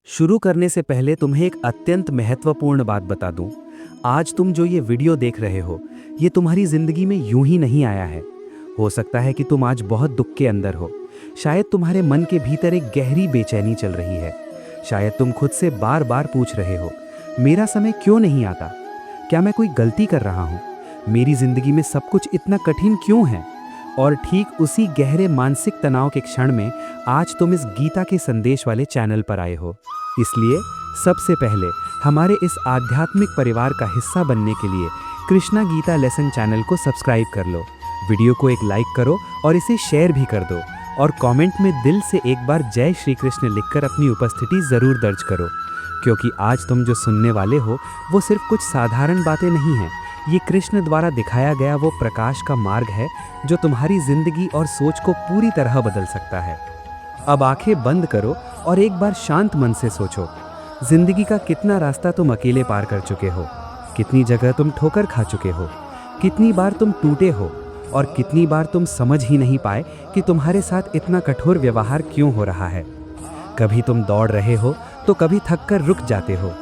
शुरू करने से पहले तुम्हें एक अत्यंत महत्वपूर्ण बात बता दूं। आज तुम जो ये वीडियो देख रहे हो, ये तुम्हारी जिंदगी में यूं ही नहीं आया है। हो सकता है कि तुम आज बहुत दुख के अंदर हो। शायद तुम्हारे मन के भीतर एक गहरी बेचैनी चल रही है। शायद तुम खुद से बार बार पूछ रहे हो, मेरा समय क्यों नहीं आता? क्या मैं कोई गलती कर रहा हूँ? मेरी जिंदगी में सब कुछ इतना कठिन क्यों है? और ठीक उसी गहरे मानसिक तनाव के क्षण में आज तुम इस गीता के संदेश वाले चैनल पर आए हो। इसलिए सबसे पहले हमारे इस आध्यात्मिक परिवार का हिस्सा बनने के लिए कृष्णा गीता लेसन चैनल को सब्सक्राइब कर लो। वीडियो को एक लाइक करो और इसे शेयर भी कर दो, और कमेंट में दिल से एक बार जय श्री कृष्ण लिखकर अपनी उपस्थिति ज़रूर दर्ज करो, क्योंकि आज तुम जो सुनने वाले हो वो सिर्फ कुछ साधारण बातें नहीं हैं। ये कृष्ण द्वारा दिखाया गया वो प्रकाश का मार्ग है जो तुम्हारी जिंदगी और सोच को पूरी तरह बदल सकता है। अब आंखें बंद करो और एक बार शांत मन से सोचो, जिंदगी का कितना रास्ता तुम अकेले पार कर चुके हो, कितनी जगह तुम ठोकर खा चुके हो, कितनी बार तुम टूटे हो, और कितनी बार तुम समझ ही नहीं पाए कि तुम्हारे साथ इतना कठोर व्यवहार क्यों हो रहा है। कभी तुम दौड़ रहे हो तो कभी थक कर रुक जाते हो,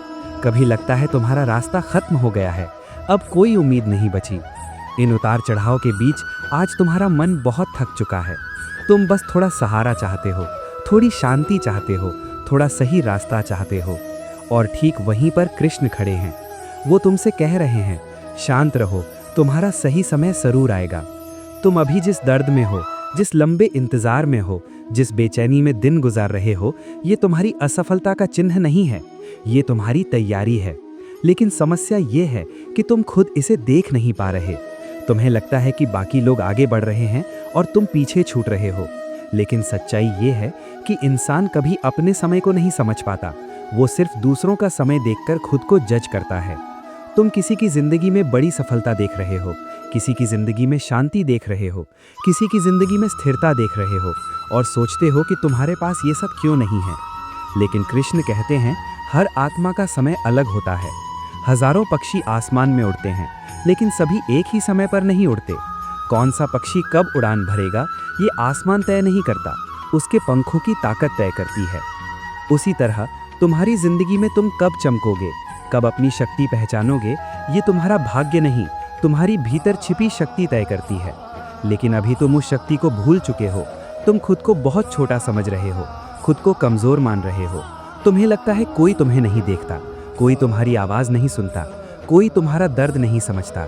कभी लगता है तुम्हारा रास्ता खत्म हो गया है, अब कोई उम्मीद नहीं बची। इन उतार चढ़ाव के बीच आज तुम्हारा मन बहुत थक चुका है। तुम बस थोड़ा सहारा चाहते हो, थोड़ी शांति चाहते हो, थोड़ा सही रास्ता चाहते हो। और ठीक वहीं पर कृष्ण खड़े हैं। वो तुमसे कह रहे हैं, शांत रहो, तुम्हारा सही समय जरूर आएगा। तुम अभी जिस दर्द में हो, जिस लंबे इंतजार में हो, जिस बेचैनी में दिन गुजार रहे हो, ये तुम्हारी असफलता का चिन्ह नहीं है, ये तुम्हारी तैयारी है। लेकिन समस्या ये है कि तुम खुद इसे देख नहीं पा रहे। तुम्हें लगता है कि बाकी लोग आगे बढ़ रहे हैं और तुम पीछे छूट रहे हो। लेकिन सच्चाई ये है कि इंसान कभी अपने समय को नहीं समझ पाता, वो सिर्फ दूसरों का समय देखकर खुद को जज करता है। तुम किसी की जिंदगी में बड़ी सफलता देख रहे हो, किसी की जिंदगी में शांति देख रहे हो, किसी की जिंदगी में स्थिरता देख रहे हो, और सोचते हो कि तुम्हारे पास ये सब क्यों नहीं है। लेकिन कृष्ण कहते हैं, हर आत्मा का समय अलग होता है। हजारों पक्षी आसमान में उड़ते हैं, लेकिन सभी एक ही समय पर नहीं उड़ते। कौन सा पक्षी कब उड़ान भरेगा ये आसमान तय नहीं करता, उसके पंखों की ताकत तय करती है। उसी तरह तुम्हारी जिंदगी में तुम कब चमकोगे, कब अपनी शक्ति पहचानोगे, ये तुम्हारा भाग्य नहीं, तुम्हारी भीतर छिपी शक्ति तय करती है। लेकिन अभी तुम उस शक्ति को भूल चुके हो। तुम खुद को बहुत छोटा समझ रहे हो, खुद को कमजोर मान रहे हो। तुम्हें लगता है कोई तुम्हें नहीं देखता, कोई तुम्हारी आवाज नहीं सुनता, कोई तुम्हारा दर्द नहीं समझता।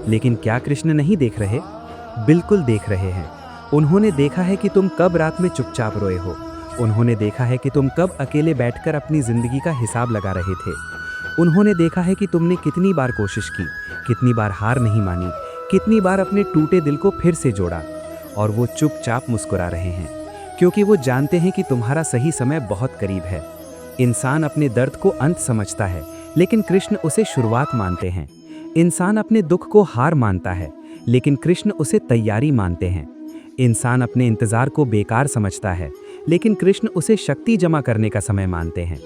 लेकिन क्या कृष्ण नहीं देख रहे? बिल्कुल देख रहे हैं। उन्होंने देखा है कि तुम कब रात में चुपचाप रोए हो, उन्होंने देखा है कि तुम कब अकेले बैठकर अपनी जिंदगी का हिसाब लगा रहे थे। उन्होंने देखा है कि तुमने कितनी बार कोशिश की, कितनी बार हार नहीं मानी, कितनी बार अपने टूटे दिल को फिर से जोड़ा। और वो चुपचाप मुस्कुरा रहे हैं, क्योंकि वो जानते हैं कि तुम्हारा सही समय बहुत करीब है। इंसान अपने दर्द को अंत समझता है, लेकिन कृष्ण उसे शुरुआत मानते हैं। इंसान अपने दुख को हार मानता है, लेकिन कृष्ण उसे तैयारी मानते हैं। इंसान अपने इंतजार को बेकार समझता है, लेकिन कृष्ण उसे शक्ति जमा करने का समय मानते हैं।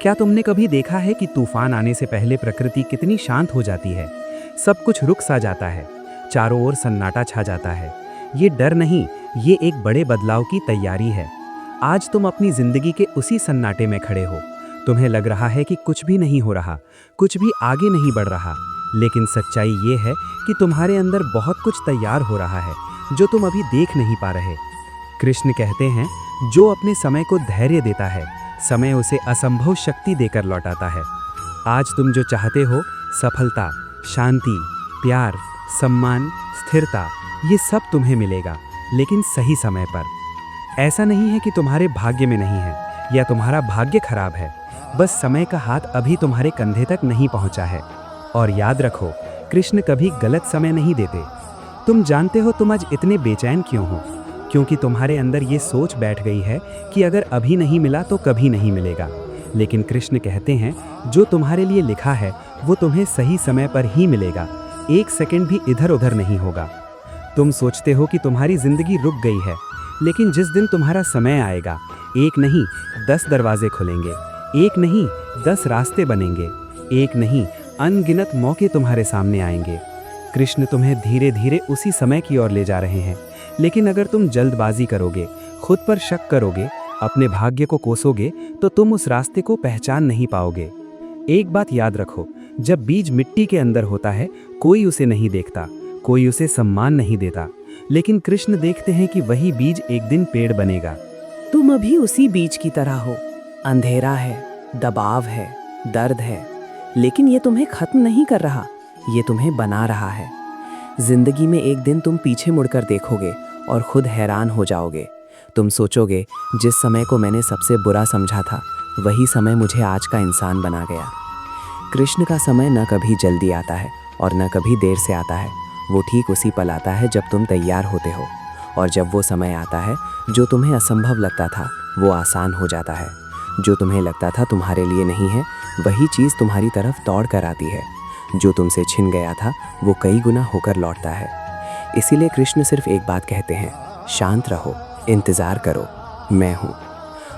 क्या तुमने कभी देखा है कि तूफान आने से पहले प्रकृति कितनी शांत हो जाती है? सब कुछ रुक सा जाता है, चारों ओर सन्नाटा छा जाता है। ये डर नहीं, ये एक बड़े बदलाव की तैयारी है। आज तुम अपनी जिंदगी के उसी सन्नाटे में खड़े हो। तुम्हें लग रहा है कि कुछ भी नहीं हो रहा, कुछ भी आगे नहीं बढ़ रहा। लेकिन सच्चाई ये है कि तुम्हारे अंदर बहुत कुछ तैयार हो रहा है, जो तुम अभी देख नहीं पा रहे। कृष्ण कहते हैं, जो अपने समय को धैर्य देता है, समय उसे असंभव शक्ति देकर लौटाता है। आज तुम जो चाहते हो, सफलता, शांति, प्यार, सम्मान, स्थिरता, ये सब तुम्हें मिलेगा, लेकिन सही समय पर। ऐसा नहीं है कि तुम्हारे भाग्य में नहीं है या तुम्हारा भाग्य खराब है, बस समय का हाथ अभी तुम्हारे कंधे तक नहीं पहुंचा है। और याद रखो, कृष्ण कभी गलत समय नहीं देते। तुम जानते हो तुम आज इतने बेचैन क्यों हो? क्योंकि तुम्हारे अंदर ये सोच बैठ गई है कि अगर अभी नहीं मिला तो कभी नहीं मिलेगा। लेकिन कृष्ण कहते हैं, जो तुम्हारे लिए लिखा है वो तुम्हें सही समय पर ही मिलेगा, एक सेकंड भी इधर उधर नहीं होगा। तुम सोचते हो कि तुम्हारी जिंदगी रुक गई है, लेकिन जिस दिन तुम्हारा समय आएगा, एक नहीं 10 दरवाजे खुलेंगे, एक नहीं 10 रास्ते बनेंगे, एक नहीं अनगिनत मौके तुम्हारे सामने आएंगे। कृष्ण तुम्हें धीरे धीरे उसी समय की ओर ले जा रहे हैं। लेकिन अगर तुम जल्दबाजी करोगे, खुद पर शक करोगे, अपने भाग्य को कोसोगे तो तुम उस रास्ते को पहचान नहीं पाओगे। एक बात याद रखो, जब बीज मिट्टी के अंदर होता है कोई उसे नहीं देखता, कोई उसे सम्मान नहीं देता, लेकिन कृष्ण देखते हैं कि वही बीज एक दिन पेड़ बनेगा। तुम अभी उसी बीज की तरह हो। अंधेरा है, दबाव है, दर्द है, लेकिन ये तुम्हें खत्म नहीं कर रहा, ये तुम्हें बना रहा है। जिंदगी में एक दिन तुम पीछे मुड़कर देखोगे और खुद हैरान हो जाओगे। तुम सोचोगे, जिस समय को मैंने सबसे बुरा समझा था वही समय मुझे आज का इंसान बना गया। कृष्ण का समय न कभी जल्दी आता है और न कभी देर से आता है। वो ठीक उसी पल आता है जब तुम तैयार होते हो, और जब वो समय आता है जो तुम्हें असंभव लगता था वो आसान हो जाता है। जो तुम्हें लगता था तुम्हारे लिए नहीं है, वही चीज़ तुम्हारी तरफ दौड़ कर आती है। जो तुमसे छिन गया था वो कई गुना होकर लौटता है। इसीलिए कृष्ण सिर्फ एक बात कहते हैं, शांत रहो, इंतज़ार करो, मैं हूँ।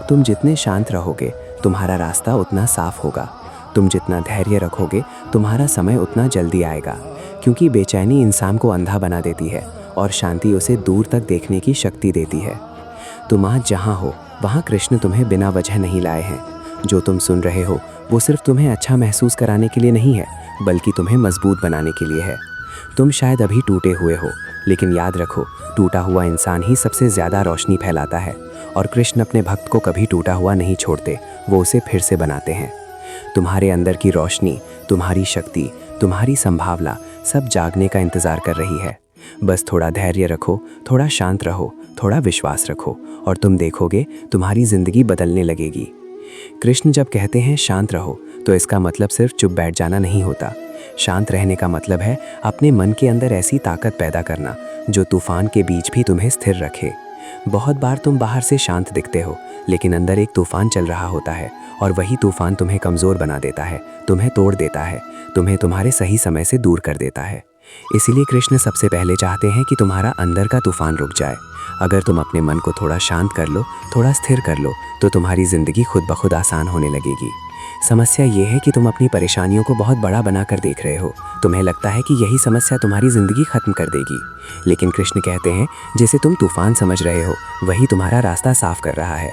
तुम जितने शांत रहोगे तुम्हारा रास्ता उतना साफ होगा। तुम जितना धैर्य रखोगे तुम्हारा समय उतना जल्दी आएगा, क्योंकि बेचैनी इंसान को अंधा बना देती है और शांति उसे दूर तक देखने की शक्ति देती है। तुम आज जहाँ हो वहाँ कृष्ण तुम्हें बिना वजह नहीं लाए हैं। जो तुम सुन रहे हो वो सिर्फ तुम्हें अच्छा महसूस कराने के लिए नहीं है, बल्कि तुम्हें मजबूत बनाने के लिए है। तुम शायद अभी टूटे हुए हो, लेकिन याद रखो, टूटा हुआ इंसान ही सबसे ज़्यादा रोशनी फैलाता है, और कृष्ण अपने भक्त को कभी टूटा हुआ नहीं छोड़ते, वो उसे फिर से बनाते हैं। तुम्हारे अंदर की रोशनी, तुम्हारी शक्ति, तुम्हारी संभावना सब जागने का इंतज़ार कर रही है। बस थोड़ा धैर्य रखो, थोड़ा शांत रहो, थोड़ा विश्वास रखो, और तुम देखोगे तुम्हारी ज़िंदगी बदलने लगेगी। कृष्ण जब कहते हैं शांत रहो, तो इसका मतलब सिर्फ चुप बैठ जाना नहीं होता। शांत रहने का मतलब है अपने मन के अंदर ऐसी ताकत पैदा करना जो तूफान के बीच भी तुम्हें स्थिर रखे। बहुत बार तुम बाहर से शांत दिखते हो, लेकिन अंदर एक तूफान चल रहा होता है, और वही तूफान तुम्हें कमज़ोर बना देता है, तुम्हें तोड़ देता है, तुम्हें तुम्हारे सही समय से दूर कर देता है। इसीलिए कृष्ण सबसे पहले चाहते हैं कि तुम्हारा अंदर का तूफान रुक जाए। अगर तुम अपने मन को थोड़ा शांत कर लो, थोड़ा स्थिर कर लो, तो तुम्हारी ज़िंदगी खुद ब खुद आसान होने लगेगी। समस्या ये है कि तुम अपनी परेशानियों को बहुत बड़ा बनाकर देख रहे हो। तुम्हें लगता है कि यही समस्या तुम्हारी ज़िंदगी ख़त्म कर देगी, लेकिन कृष्ण कहते हैं जिसे तुम तूफान समझ रहे हो वही तुम्हारा रास्ता साफ कर रहा है।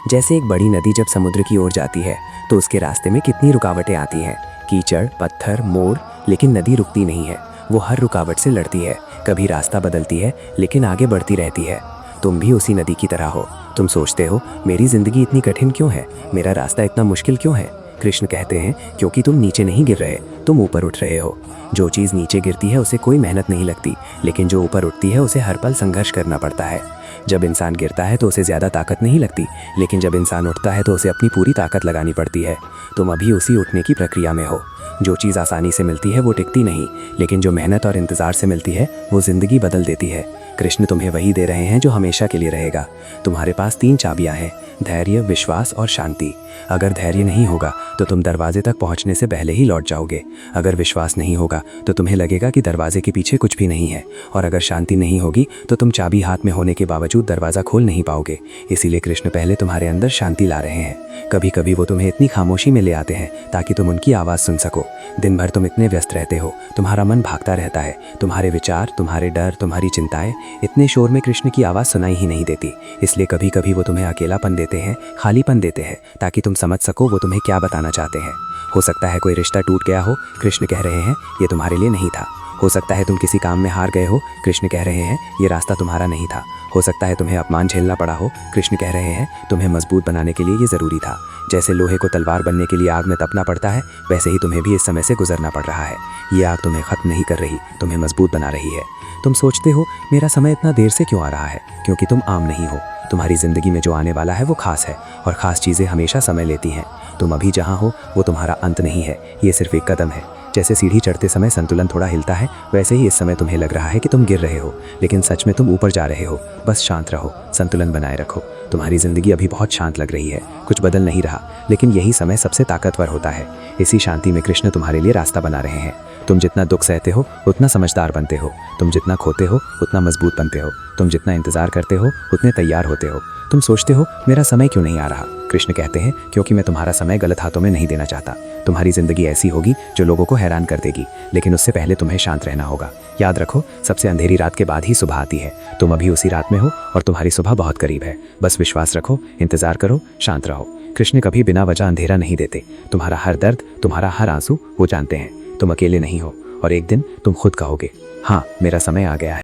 जैसे एक बड़ी नदी जब समुद्र की ओर जाती है तो उसके रास्ते में कितनी रुकावटें आती हैं, कीचड़, पत्थर, मोड़, लेकिन नदी रुकती नहीं है। वो हर रुकावट से लड़ती है, कभी रास्ता बदलती है, लेकिन आगे बढ़ती रहती है। तुम भी उसी नदी की तरह हो। तुम सोचते हो मेरी ज़िंदगी इतनी कठिन क्यों है, मेरा रास्ता इतना मुश्किल क्यों है। कृष्ण कहते हैं क्योंकि तुम नीचे नहीं गिर रहे, तुम ऊपर उठ रहे हो। जो चीज़ नीचे गिरती है उसे कोई मेहनत नहीं लगती, लेकिन जो ऊपर उठती है उसे हर पल संघर्ष करना पड़ता है। जब इंसान गिरता है तो उसे ज़्यादा ताकत नहीं लगती, लेकिन जब इंसान उठता है तो उसे अपनी पूरी ताकत लगानी पड़ती है। तुम अभी उसी उठने की प्रक्रिया में हो। जो चीज़ आसानी से मिलती है वो टिकती नहीं, लेकिन जो मेहनत और इंतज़ार से मिलती है वो ज़िंदगी बदल देती है। कृष्ण तुम्हें वही दे रहे हैं जो हमेशा के लिए रहेगा। तुम्हारे पास 3 चाबियां हैं, धैर्य, विश्वास और शांति। अगर धैर्य नहीं होगा तो तुम दरवाजे तक पहुंचने से पहले ही लौट जाओगे। अगर विश्वास नहीं होगा तो तुम्हें लगेगा कि दरवाजे के पीछे कुछ भी नहीं है, और अगर शांति नहीं होगी तो तुम चाबी हाथ में होने के बावजूद दरवाज़ा खोल नहीं पाओगे। इसीलिए कृष्ण पहले तुम्हारे अंदर शांति ला रहे हैं। कभी कभी वो तुम्हें इतनी खामोशी में ले आते हैं ताकि तुम उनकी आवाज़ सुन सको। दिन भर तुम इतने व्यस्त रहते हो, तुम्हारा मन भागता रहता है, तुम्हारे विचार, तुम्हारे डर, तुम्हारी चिंताएं, इतने शोर में कृष्ण की आवाज़ सुनाई ही नहीं देती। इसलिए कभी कभी वो तुम्हें अकेलापन देते हैं, खालीपन देते हैं, ताकि तुम समझ सको वो तुम्हें क्या बताना चाहते हैं। हो सकता है कोई रिश्ता टूट गया हो, कृष्ण कह रहे हैं ये तुम्हारे लिए नहीं था। हो सकता है तुम किसी काम में हार गए हो, कृष्ण कह रहे हैं ये रास्ता तुम्हारा नहीं था। हो सकता है तुम्हें अपमान झेलना पड़ा हो, कृष्ण कह रहे हैं तुम्हें मजबूत बनाने के लिए ये ज़रूरी था। जैसे लोहे को तलवार बनने के लिए आग में तपना पड़ता है, वैसे ही तुम्हें भी इस समय से गुजरना पड़ रहा है। ये आग तुम्हें ख़त्म नहीं कर रही, तुम्हें मजबूत बना रही है। तुम सोचते हो मेरा समय इतना देर से क्यों आ रहा है, क्योंकि तुम आम नहीं हो। तुम्हारी ज़िंदगी में जो आने वाला है वो खास है, और ख़ास चीज़ें हमेशा समय लेती हैं। तुम अभी जहाँ हो वो तुम्हारा अंत नहीं है, ये सिर्फ एक कदम है। जैसे सीढ़ी चढ़ते समय संतुलन थोड़ा हिलता है, वैसे ही इस समय तुम्हें लग रहा है कि तुम गिर रहे हो, लेकिन सच में तुम ऊपर जा रहे हो। बस शांत रहो, संतुलन बनाए रखो। तुम्हारी ज़िंदगी अभी बहुत शांत लग रही है, कुछ बदल नहीं रहा, लेकिन यही समय सबसे ताकतवर होता है। इसी शांति में कृष्ण तुम्हारे लिए रास्ता बना रहे हैं। तुम जितना दुख सहते हो उतना समझदार बनते हो, तुम जितना खोते हो उतना मजबूत बनते हो, तुम जितना इंतज़ार करते हो उतने तैयार होते हो। करते हो। तुम सोचते हो मेरा समय क्यों नहीं आ रहा। कृष्ण कहते हैं क्योंकि मैं तुम्हारा समय गलत हाथों में नहीं देना चाहता। तुम्हारी जिंदगी ऐसी होगी जो लोगों को हैरान कर देगी, लेकिन उससे पहले तुम्हें शांत रहना होगा। याद रखो, सबसे अंधेरी रात के बाद ही सुबह आती है। तुम अभी उसी रात में हो और तुम्हारी सुबह बहुत करीब है। बस विश्वास रखो, इंतजार करो, शांत रहो। कृष्ण कभी बिना वजह अंधेरा नहीं देते। तुम्हारा हर दर्द, तुम्हारा हर आंसू वो जानते हैं। तुम अकेले नहीं हो और एक दिन तुम खुद कहोगे, हाँ मेरा समय आ गया है।